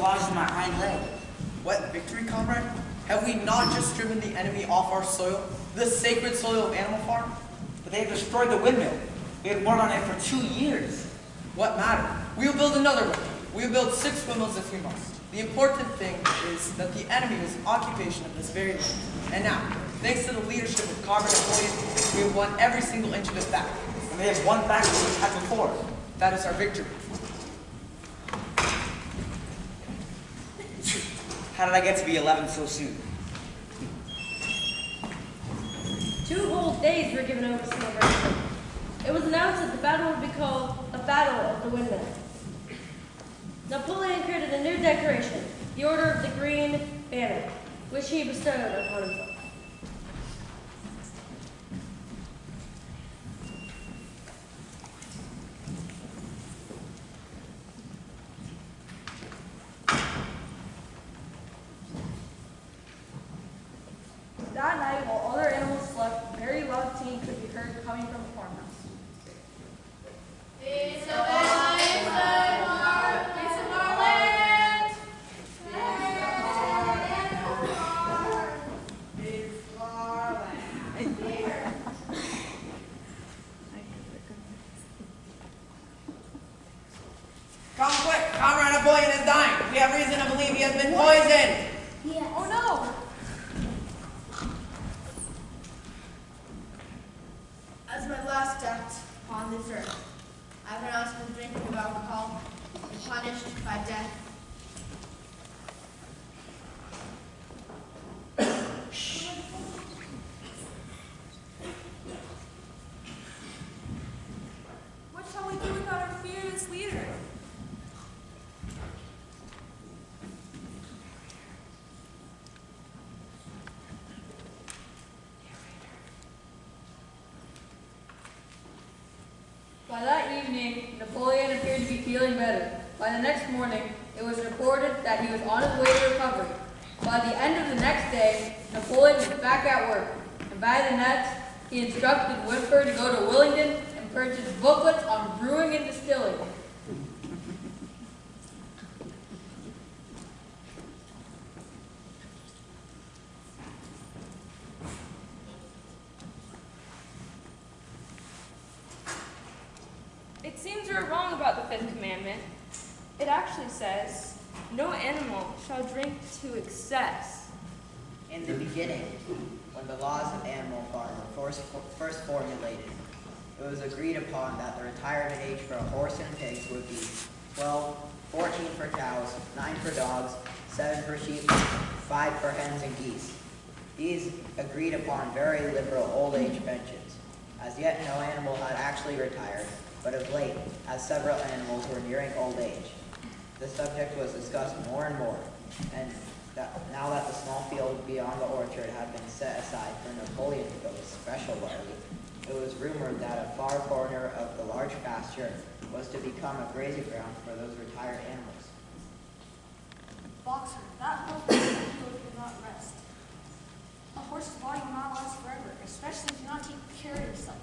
lodged in my hind leg. What victory, comrade? Have we not just driven the enemy off our soil, the sacred soil of Animal Farm? But they have destroyed the windmill. We had worked on it for 2 years. What matter? We will build another one. We will build 6 windmills if we must. The important thing is that the enemy was in occupation of this very land. And now, thanks to the leadership of Comrade Napoleon, we have won every single inch of it back. And they have won back what we had before. That is our victory. How did I get to be 11 so soon? 2 whole days were given over to celebration. It was announced that the battle would be called the Battle of the Windmill. Napoleon created a new decoration, the Order of the Green Banner, which he bestowed upon himself. That night, while other animals slept, a very loud singing could be heard coming from the farmhouse. Peace of our land! Peace of our land! Peace of our land! Come quick! Comrade Napoleon is dying. We have reason to believe he has been poisoned. Yes. Oh no! As my last act upon this earth, I pronounce the drinking of alcohol to be punished by death. What shall we do without our fearless leader? By that evening, Napoleon appeared to be feeling better. By the next morning, it was reported that he was on his way to recovery. By the end of the next day, Napoleon was back at work, and by the next, he instructed Wimper to go to Willingdon and purchase booklets on brewing and distilling. It seems you're wrong about the 5th commandment. It actually says, no animal shall drink to excess. In the beginning, when the laws of Animal Farm were first formulated, it was agreed upon that the retirement age for a horse and pigs would be 12, 14 for cows, 9 for dogs, 7 for sheep, 5 for hens and geese. These agreed upon very liberal old age pensions. As yet, no animal had actually retired, but of late, as several animals were nearing old age, the subject was discussed more and more, and now that the small field beyond the orchard had been set aside for Napoleon to build a special levee, it was rumored that a far corner of the large pasture was to become a grazing ground for those retired animals. Boxer, that whole field will not rest. A horse's body will not last forever, especially if you do not take care of yourself.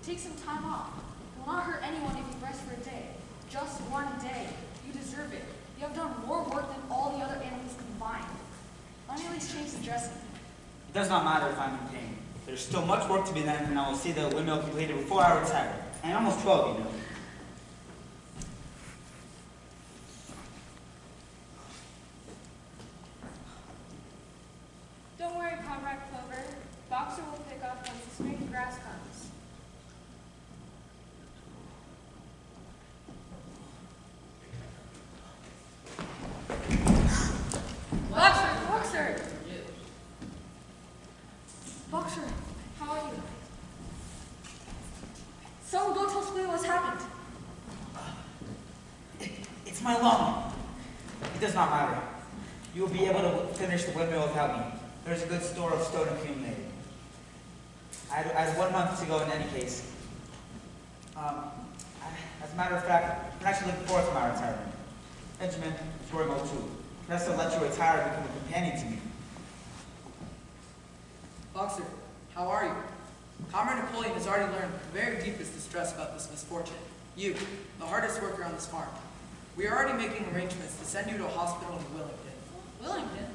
Take some time off. It will not hurt anyone if you rest for a day. Just one day. You deserve it. You have done more work than all the other animals combined. Let me at least change the dressing. It does not matter if I'm in pain. There's still much work to be done, and I will see the windmill completed before I retire. I am almost 12, you know. Don't worry, Comrade Clover. Boxer will pick up once the spring grass comes. Boxer! Boxer! Boxer, how are you? Someone go tell Squeal what's happened. It's my lung. It does not matter. You will be able to finish the windmill without me. There's a good store of stone accumulated. I had 1 month to go in any case. As a matter of fact, I'm actually looking forward to my retirement. Benjamin is worrying about too. Perhaps I'll let you retire and become a companion to me. Boxer, how are you? Comrade Napoleon has already learned the very deepest distress about this misfortune. You, the hardest worker on this farm. We are already making arrangements to send you to a hospital in Willington. Willington?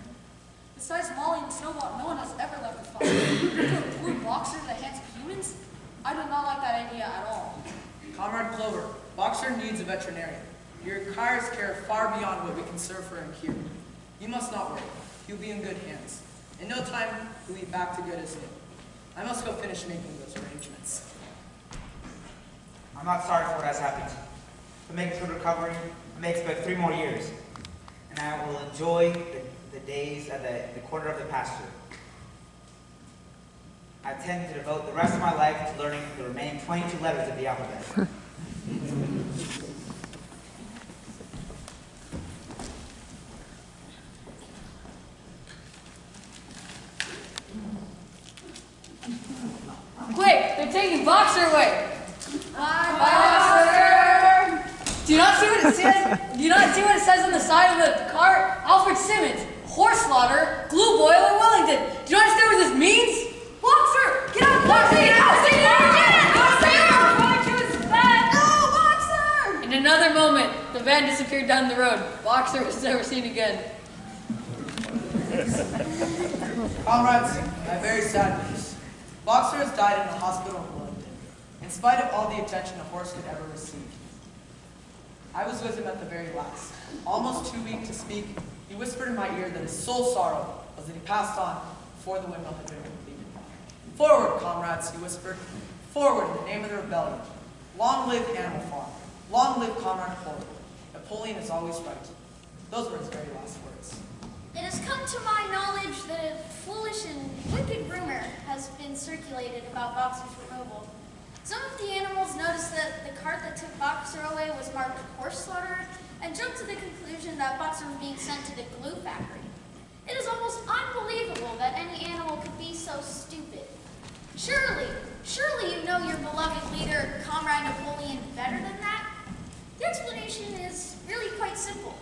Besides Molly and Snowball, no one has ever left the farm. To a poor boxer in the hands of humans? I do not like that idea at all. Comrade Clover, Boxer needs a veterinarian. He requires care far beyond what we can serve for him here. You must not worry. He'll be in good hands. In no time, he'll be back to good as new. I must go finish making those arrangements. I'm not sorry for what has happened. To make a good recovery, I may expect 3 more years, and I will enjoy the days at the corner of the pasture. I intend to devote the rest of my life to learning the remaining 22 letters of the alphabet. Quick, they're taking Boxer away. Bye, Boxer! Do you not see what it says? Do you not see what it says on the side of the cart? Alfred Simmons, horse slaughter, glue boiler, Wellington. Do you understand what this means? Boxer! Get out! Boxer! Get out! In another moment, the van disappeared down the road. Boxer was never seen again. Comrades, I have very sad news. Boxer has died in the hospital in London, in spite of all the attention a horse could ever receive. I was with him at the very last. Almost too weak to speak, he whispered in my ear that his sole sorrow was that he passed on before the windmill had been completed. Forward, comrades, he whispered. Forward in the name of the rebellion. Long live Animal Farm. Long live Comrade Napoleon. Napoleon is always right. Those were his very last words. It has come to my knowledge that a foolish and wicked rumor has been circulated about Boxer's removal. Some of the animals noticed that the cart that took Boxer away was marked horse slaughter and jumped to the conclusion that Boxer was being sent to the glue factory. It is almost unbelievable that any animal could be so stupid. Surely you know your beloved leader, Comrade Napoleon, better than that? The explanation is really quite simple.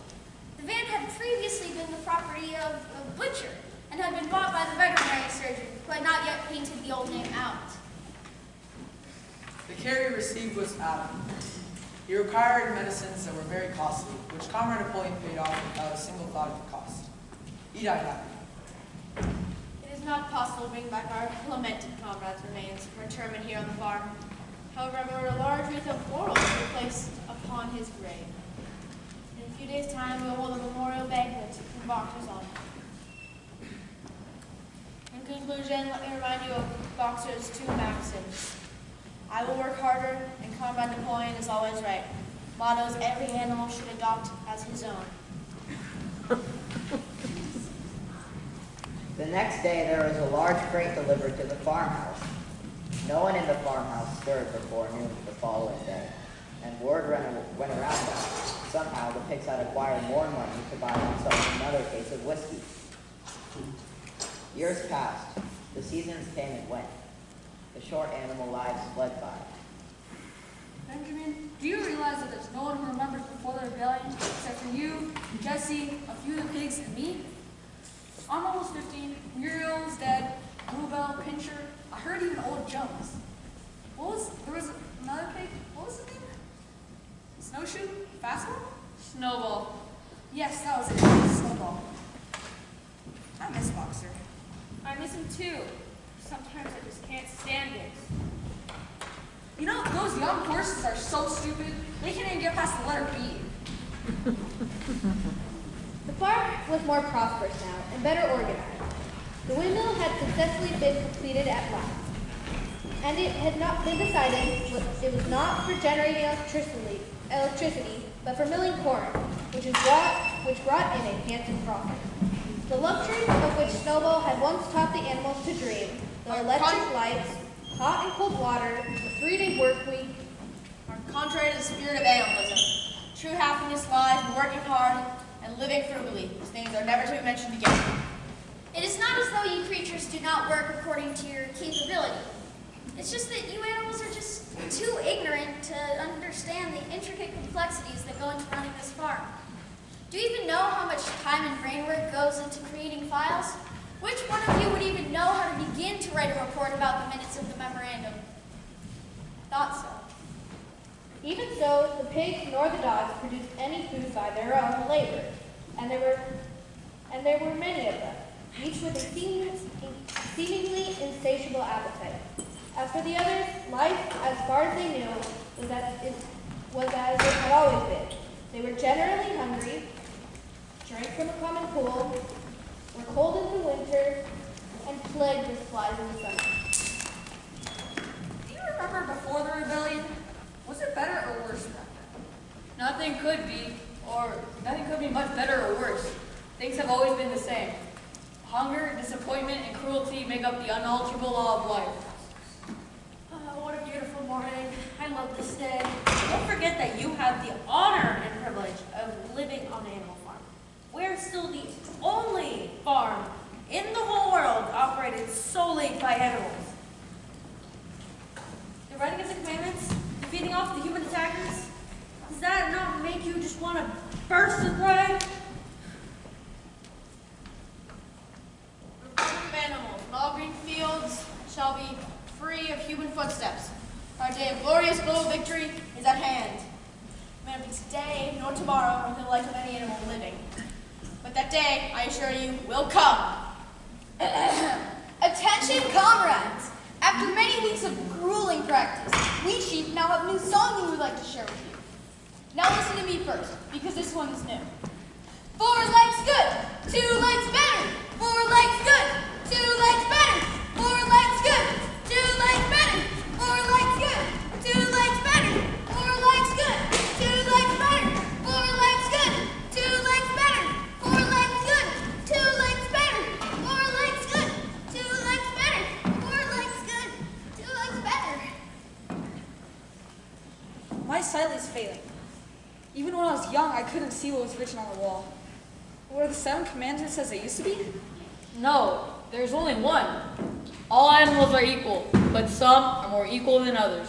The van had previously been the property of a butcher and had been bought by the veterinary surgeon, who had not yet painted the old name out. The care he received was Adam. He required medicines that were very costly, which Comrade Napoleon paid off without a single thought of the cost. He died happy. It is not possible to bring back our lamented comrade's remains for interment here on the farm. However, a large wreath of laurel will be placed upon his grave. In a few days' time, we will hold a memorial banquet in Boxer's honor. In conclusion, let me remind you of Boxer's 2 maxims. I will work harder, and Comrade Napoleon is always right. Mottos every animal should adopt as his own. The next day, there was a large crate delivered to the farmhouse. No one in the farmhouse stirred before noon the following day, and word went around that somehow the pigs had acquired more money to buy themselves another case of whiskey. Years passed. The seasons came and went. The short animal lives fled by. Benjamin, do you realize that there's no one who remembers before the rebellion except for you, Jesse, a few of the pigs, and me? I'm almost 15. Muriel's dead. Bluebell, Pincher. I heard even old Jones. There was another pig. What was his name? Snowshoe? Fastball? Snowball. Yes, that was it. Snowball. I miss Boxer. I miss him too. Sometimes I just can't stand it. You know, those young horses are so stupid, they can't even get past the letter B. The farm was more prosperous now and better organized. The windmill had successfully been completed at last, and it had not been decided it was not for generating electricity, but for milling corn, which brought in a handsome profit. The luxury of which Snowball had once taught the animals to dream, the electric lights, hot and cold water, the 3-day work week, Are contrary to the spirit of animalism. True happiness lies in working hard and living frugally. These things are never to be mentioned again. It is not as though you creatures do not work according to your capability. It's just that you animals are just too ignorant to understand the intricate complexities that go into running this farm. Do you even know how much time and brain work goes into creating files? Which one of you would even know how to begin to write a report about the minutes of the memorandum? Thought so. Even so, the pigs nor the dogs produced any food by their own labor, and there were many of them, each with a seemingly insatiable appetite. As for the others, life, as far as they knew, was as it had always been. They were generally hungry, drank from a common pool, were cold in the winter, and plagued with flies in the summer. Do you remember before the rebellion? Was it better or worse back then? Nothing could be much better or worse. Things have always been the same. Hunger, disappointment, and cruelty make up the unalterable law of life. Oh, what a beautiful morning. I love this day. Don't forget that you have the honor and privilege of living on an animal farm. We're still the only farm in the whole world operated solely by animals. The writing of the commandments, defeating off the human attackers, does that not make you just want to burst with pride? The freedom of animals and all green fields shall be free of human footsteps. Our day of glorious global victory is at hand. May not be today nor tomorrow nor the like of any animal living. But that day, I assure you, will come. Attention, comrades! After many weeks of grueling practice, we sheep now have a new song we would like to share with you. Now listen to me first, because this one is new. 4 legs good, 2 legs better. 4 legs good, 2 legs better. 4 legs good, 2 legs better. 4 legs good, 2 legs better. 4 legs good, 2 legs better. 4 legs good, 2 legs better. 4 legs good, 2 legs better. 4 legs good, 2 legs better. 4 legs good, 2 legs better. My sight is failing. Even when I was young, I couldn't see what was written on the wall. Were the 7 commandments as they used to be? No, there's only one. All animals are equal, but some are more equal than others.